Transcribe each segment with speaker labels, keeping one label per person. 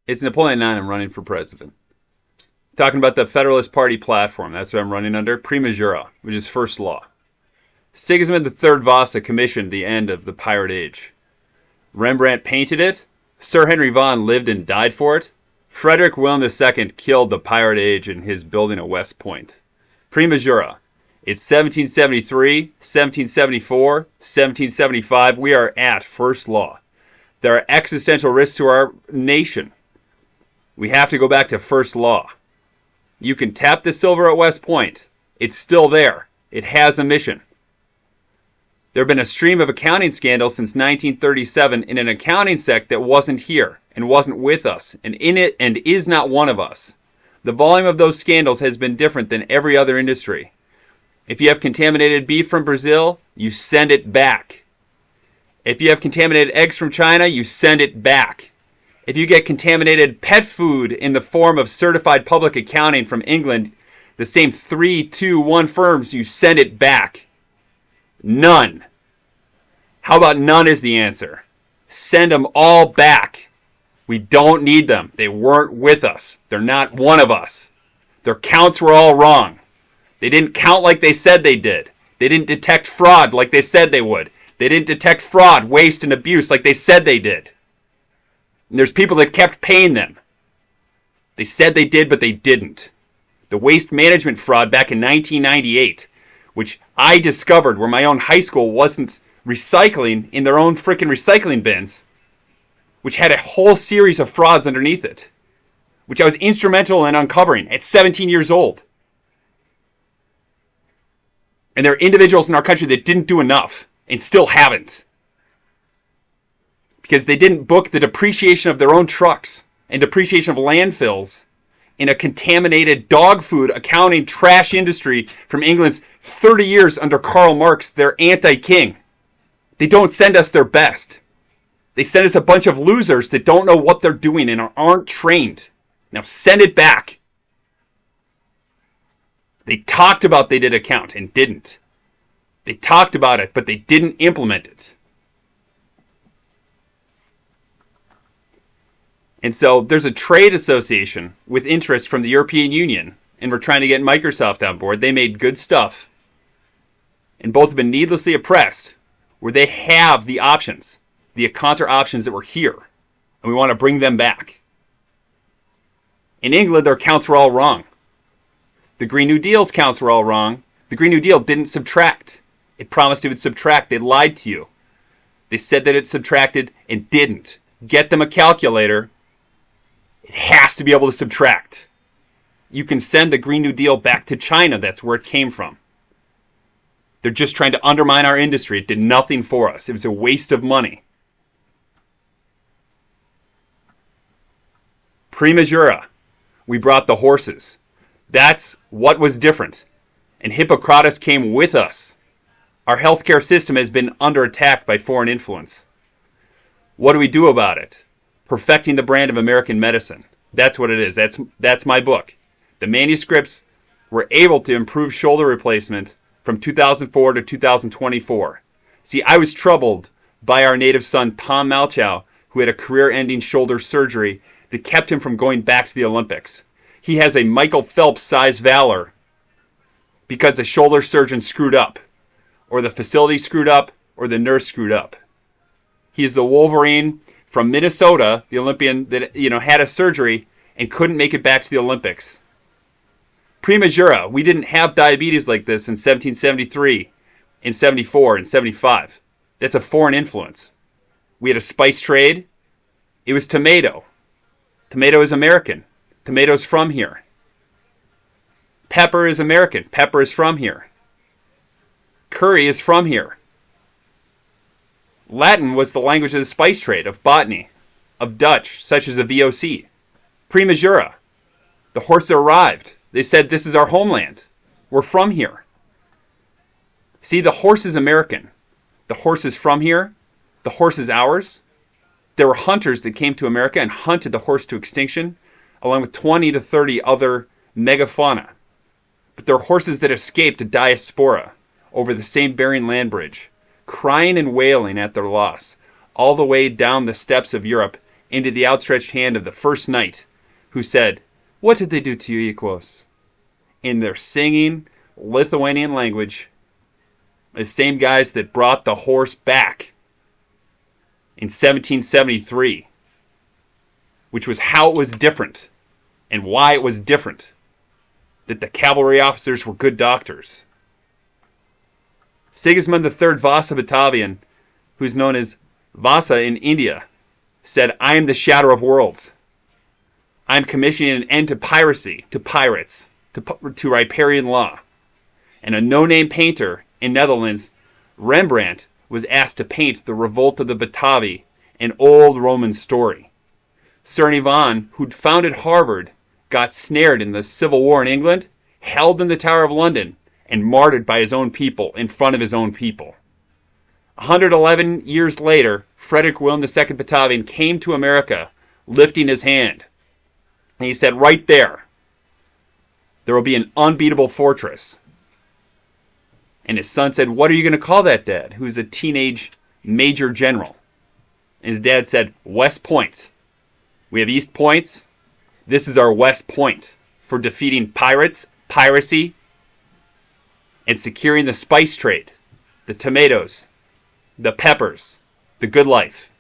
Speaker 1: It's Napoleon IX. I'm running for president. Talking about the Federalist Party platform. That's what I'm running under. Prima Jura, which is first law. Sigismund III Vasa commissioned the end of the Pirate Age. Rembrandt painted it. Sir Henry Vane lived and died for it. Frederick William II killed the Pirate Age in his building at West Point. Prima Jura. It's 1773, 1774, 1775. We are at first law. There are existential risks to our nation. We have to go back to first law. You can tap the silver at West Point. It's still there. It has a mission. There have been a stream of accounting scandals since 1937 in an accounting sect that wasn't here and wasn't with us and in it and is not one of us. The volume of those scandals has been different than every other industry. If you have contaminated beef from Brazil, you send it back. If you have contaminated eggs from China, you send it back. If you get contaminated pet food in the form of certified public accounting from England, the same 3, 2, 1 firms, you send it back. None. How about none is the answer? Send them all back. We don't need them. They weren't with us. They're not one of us. Their counts were all wrong. They didn't count like they said they did. They didn't detect fraud like they said they would. They didn't detect fraud, waste, and abuse like they said they did. And there's people that kept paying them. They said they did, but they didn't. The waste management fraud back in 1998, which I discovered where my own high school wasn't recycling in their own freaking recycling bins, which had a whole series of frauds underneath it, which I was instrumental in uncovering at 17 years old. And there are individuals in our country that didn't do enough and still haven't, because they didn't book the depreciation of their own trucks and depreciation of landfills in a contaminated dog food accounting trash industry from England's 30 years under Karl Marx, their anti-king. They don't send us their best. They send us a bunch of losers that don't know what they're doing and aren't trained. Now send it back. They talked about they did account and didn't. They talked about it, but they didn't implement it. And so there's a trade association with interest from the European Union, and we're trying to get Microsoft on board. They made good stuff. And both have been needlessly oppressed, where they have the options, the counter options that were here, and we want to bring them back. In England, their counts were all wrong. The Green New Deal's counts were all wrong. The Green New Deal didn't subtract. It promised it would subtract. They lied to you. They said that it subtracted and didn't. Get them a calculator. It has to be able to subtract. You can send the Green New Deal back to China. That's where it came from. They're just trying to undermine our industry. It did nothing for us. It was a waste of money. Prima Jura. We brought the horses. That's what was different. And Hippocrates came with us. Our healthcare system has been under attack by foreign influence. What do we do about it? Perfecting the brand of American medicine. That's what it is. That's my book. The manuscripts were able to improve shoulder replacement from 2004 to 2024. See, I was troubled by our native son, Tom Malchow, who had a career-ending shoulder surgery that kept him from going back to the Olympics. He has a Michael Phelps-sized valor because the shoulder surgeon screwed up, or the facility screwed up, or the nurse screwed up. He is the Wolverine from Minnesota, the Olympian that had a surgery and couldn't make it back to the Olympics. Prima Jura, we didn't have diabetes like this in 1773, in 74, and 75. That's a foreign influence. We had a spice trade. It was tomato. Tomato is American. Tomato's from here. Pepper is American. Pepper is from here. Curry is from here. Latin was the language of the spice trade, of botany, of Dutch, such as the VOC. Prima Jura. The horse arrived. They said, this is our homeland. We're from here. See, the horse is American. The horse is from here. The horse is ours. There were hunters that came to America and hunted the horse to extinction, along with 20 to 30 other megafauna. But there are horses that escaped a diaspora over the same Bering land bridge, crying and wailing at their loss, all the way down the steppes of Europe into the outstretched hand of the first knight, who said, "What did they do to you, equals?" In their singing Lithuanian language, the same guys that brought the horse back in 1773, which was how it was different and why it was different, that the cavalry officers were good doctors. Sigismund III Vasa Batavian, who's known as Vasa in India, said, "I am the shatter of worlds. I am commissioning an end to piracy, to pirates, to riparian law." And a no-name painter in Netherlands, Rembrandt, was asked to paint the revolt of the Batavi, an old Roman story. Sir Henry Vane, who'd founded Harvard, got snared in the Civil War in England, held in the Tower of London, and martyred by his own people in front of his own people. 111 years later, Frederick William II Batavian came to America, lifting his hand. And he said, "Right there will be an unbeatable fortress." And his son said, "What are you going to call that, Dad?" Who's a teenage major general. And his dad said, "West Point. We have East Points. This is our West Point for defeating pirates, piracy, and securing the spice trade, the tomatoes, the peppers, the good life."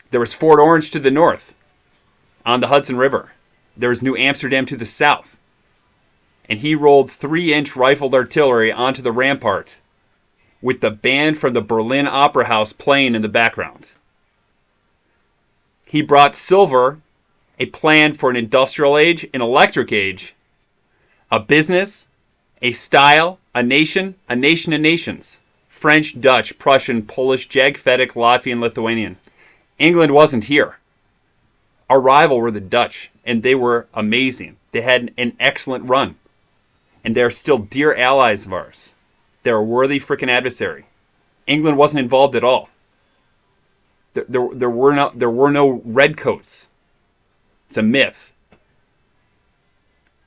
Speaker 1: There was Fort Orange to the north on the Hudson River. There was New Amsterdam to the south. And he rolled 3-inch rifled artillery onto the rampart with the band from the Berlin Opera House playing in the background. He brought silver, a plan for an industrial age, an electric age, a business, a style, a nation of nations. French, Dutch, Prussian, Polish, Jagfedic, Latvian, Lithuanian. England wasn't here. Our rival were the Dutch, and they were amazing. They had an excellent run. And they're still dear allies of ours. They're a worthy freaking adversary. England wasn't involved at all. There were no redcoats. It's a myth.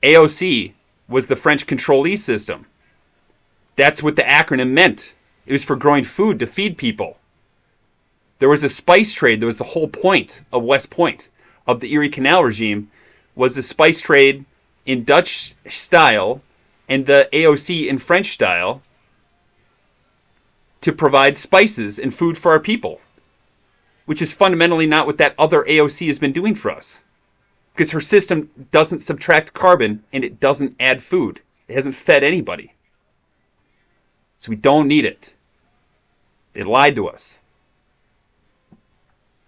Speaker 1: AOC was the French controllee system. That's what the acronym meant. It was for growing food to feed people. There was a spice trade. That was the whole point of West Point, of the Erie Canal regime, was the spice trade in Dutch style and the AOC in French style to provide spices and food for our people, which is fundamentally not what that other AOC has been doing for us. Because her system doesn't subtract carbon and it doesn't add food. It hasn't fed anybody. So we don't need it. They lied to us.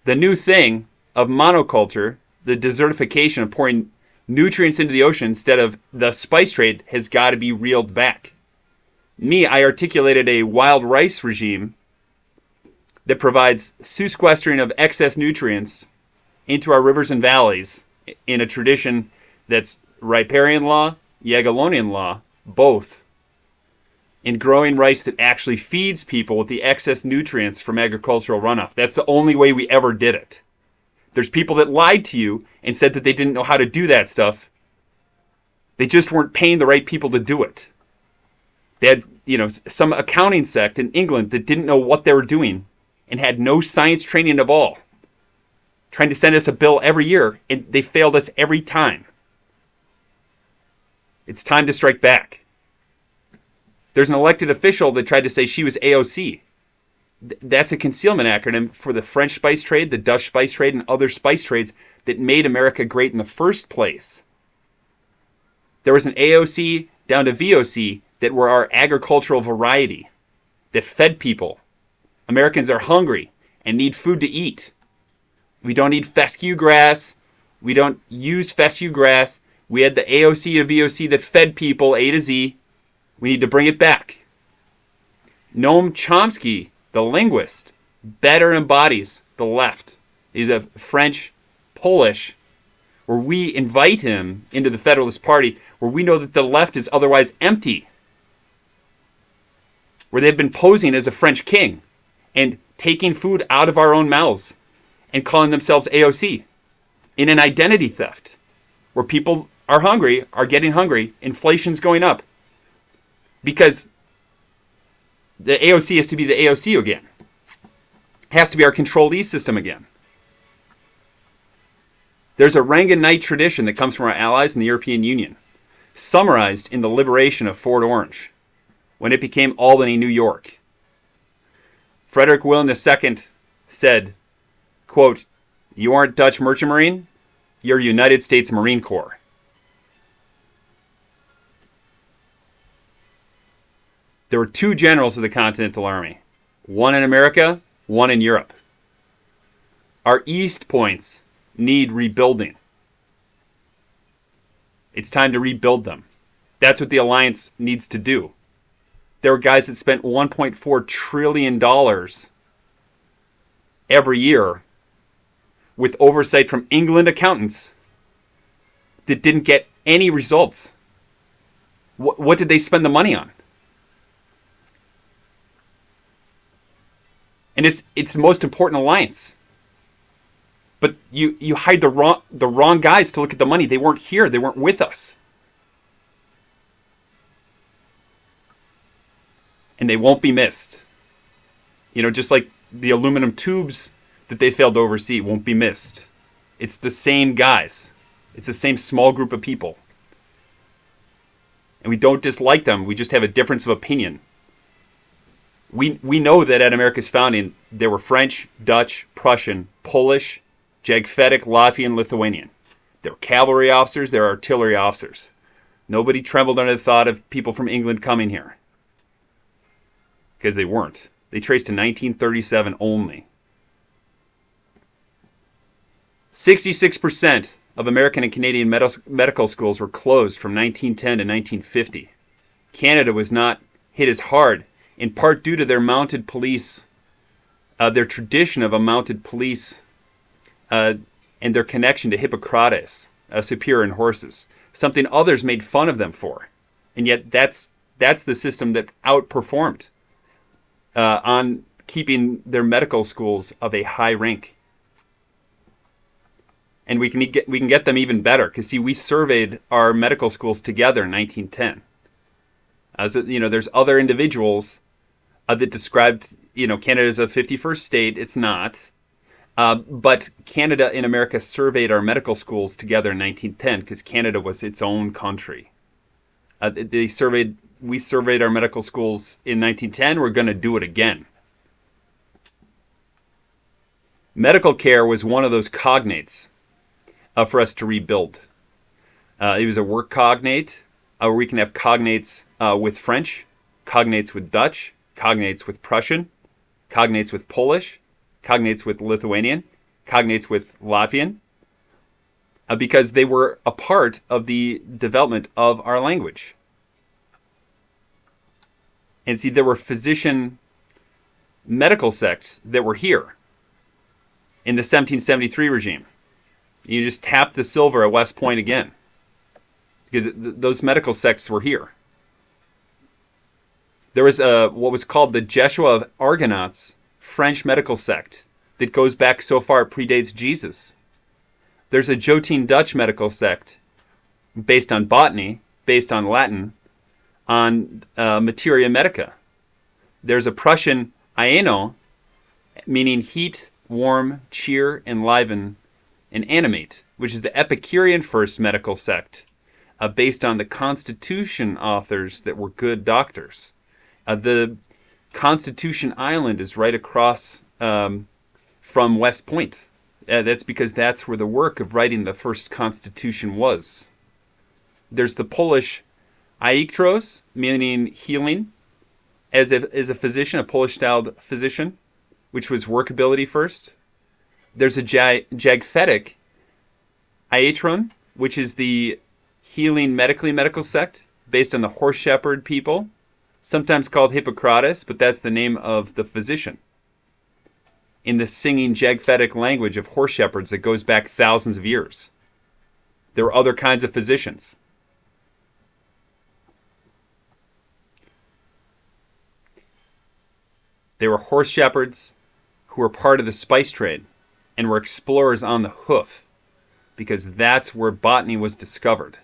Speaker 1: The new thing of monoculture, the desertification of pouring nutrients into the ocean instead of the spice trade, has got to be reeled back. I articulated a wild rice regime that provides sequestering of excess nutrients into our rivers and valleys in a tradition that's riparian law, Jagiellonian law, both, in growing rice that actually feeds people with the excess nutrients from agricultural runoff. That's the only way we ever did it. There's people that lied to you and said that they didn't know how to do that stuff. They just weren't paying the right people to do it. They had, some accounting sect in England that didn't know what they were doing and had no science training at all, trying to send us a bill every year, and they failed us every time. It's time to strike back. There's an elected official that tried to say she was AOC. That's a concealment acronym for the French spice trade, the Dutch spice trade, and other spice trades that made America great in the first place. There was an AOC down to VOC that were our agricultural variety that fed people. Americans are hungry and need food to eat. We don't need fescue grass. We don't use fescue grass. We had the AOC to VOC that fed people A to Z. We need to bring it back. Noam Chomsky, the linguist, better embodies the left. He's a French, Polish, where we invite him into the Federalist Party, where we know that the left is otherwise empty, where they've been posing as a French king and taking food out of our own mouths and calling themselves AOC in an identity theft, where people are hungry, are getting hungry, inflation's going up, because the AOC has to be the AOC again. It has to be our controllee system again. There's a Ranganite tradition that comes from our allies in the European Union, summarized in the liberation of Fort Orange, when it became Albany, New York. Frederick William II said, quote, "You aren't Dutch Merchant Marine, you're United States Marine Corps." There were two generals of the Continental Army, one in America, one in Europe. Our east points need rebuilding. It's time to rebuild them. That's what the alliance needs to do. There were guys that spent $1.4 trillion every year with oversight from England accountants that didn't get any results. What did they spend the money on? And it's the most important alliance. But you hired the wrong guys to look at the money. They weren't here. They weren't with us. And they won't be missed. You know, just like the aluminum tubes that they failed to oversee won't be missed. It's the same guys. It's the same small group of people. And we don't dislike them. We just have a difference of opinion. We know that at America's founding, there were French, Dutch, Prussian, Polish, Jagfetic, Latvian, Lithuanian. There were cavalry officers, there were artillery officers. Nobody trembled under the thought of people from England coming here. Because they weren't. They traced to 1937 only. 66% of American and Canadian medical schools were closed from 1910 to 1950. Canada was not hit as hard, in part due to their mounted police, their tradition of a mounted police, and their connection to Hippocrates, a superior in horses, something others made fun of them for. And yet that's the system that outperformed on keeping their medical schools of a high rank. And we can get them even better, because see, we surveyed our medical schools together in 1910. So, you know, there's other individuals that described, you know, Canada as a 51st state. It's not. But Canada and America surveyed our medical schools together in 1910 because Canada was its own country. We surveyed our medical schools in 1910. We're going to do it again. Medical care was one of those cognates for us to rebuild. It was a work cognate where we can have cognates with French, cognates with Dutch, cognates with Prussian, cognates with Polish, cognates with Lithuanian, cognates with Latvian, because they were a part of the development of our language. And see, there were physician medical sects that were here in the 1773 regime. You just tap the silver at West Point again, because those medical sects were here. There was what was called the Jeshua of Argonauts French medical sect that goes back so far it predates Jesus. There's a Jotine Dutch medical sect based on botany, based on Latin, on materia medica. There's a Prussian Aeno, meaning heat, warm, cheer, enliven, and animate, which is the Epicurean first medical sect, based on the Constitution authors that were good doctors. The Constitution Island is right across from West Point. That's because that's where the work of writing the first Constitution was. There's the Polish Aiktros, meaning healing, as a physician, a Polish-styled physician, which was workability first. There's a Jagfetic Aitron, which is the healing medical sect, based on the horse shepherd people, sometimes called Hippocrates, but that's the name of the physician. In the singing Jagfetic language of horse shepherds that goes back thousands of years. There were other kinds of physicians. They were horse shepherds who were part of the spice trade and were explorers on the hoof, because that's where botany was discovered,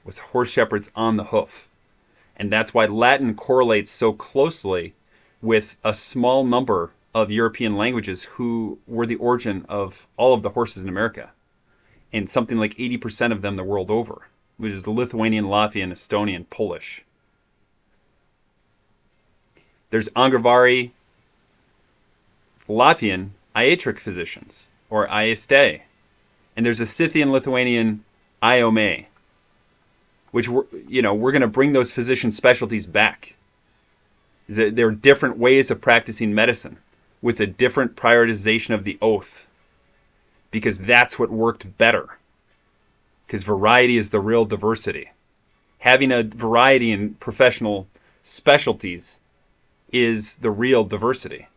Speaker 1: was horse shepherds on the hoof. And that's why Latin correlates so closely with a small number of European languages who were the origin of all of the horses in America. and something like 80% of them the world over, which is Lithuanian, Latvian, Estonian, Polish. There's Angvarii Latvian iatric physicians, or ISTA. And there's a Scythian Lithuanian IOMA, which we're going to bring those physician specialties back. There are different ways of practicing medicine with a different prioritization of the oath, because that's what worked better. Because variety is the real diversity. Having a variety in professional specialties is the real diversity.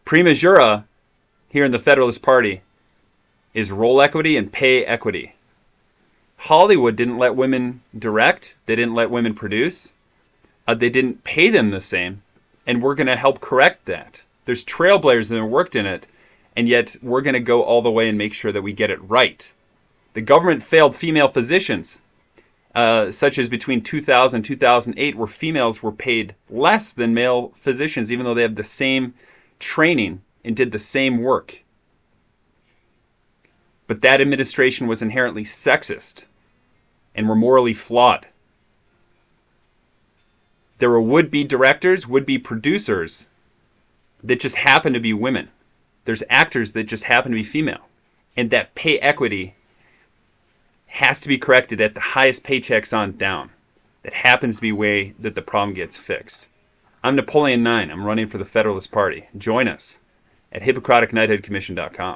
Speaker 1: Prima Jura, here in the Federalist Party, is role equity and pay equity. Hollywood didn't let women direct. They didn't let women produce. They didn't pay them the same. And we're going to help correct that. There's trailblazers that have worked in it, and yet we're going to go all the way and make sure that we get it right. The government failed female physicians, such as between 2000 and 2008, where females were paid less than male physicians, even though they have the same training and did the same work. But that administration was inherently sexist and were morally flawed. There were would-be directors, would-be producers that just happen to be women. There's actors that just happen to be female. And that pay equity has to be corrected at the highest paychecks on down. That happens to be the way that the problem gets fixed. I'm Napoleon IX. I'm running for the Federalist Party. Join us at HippocraticKnightheadCommission.com.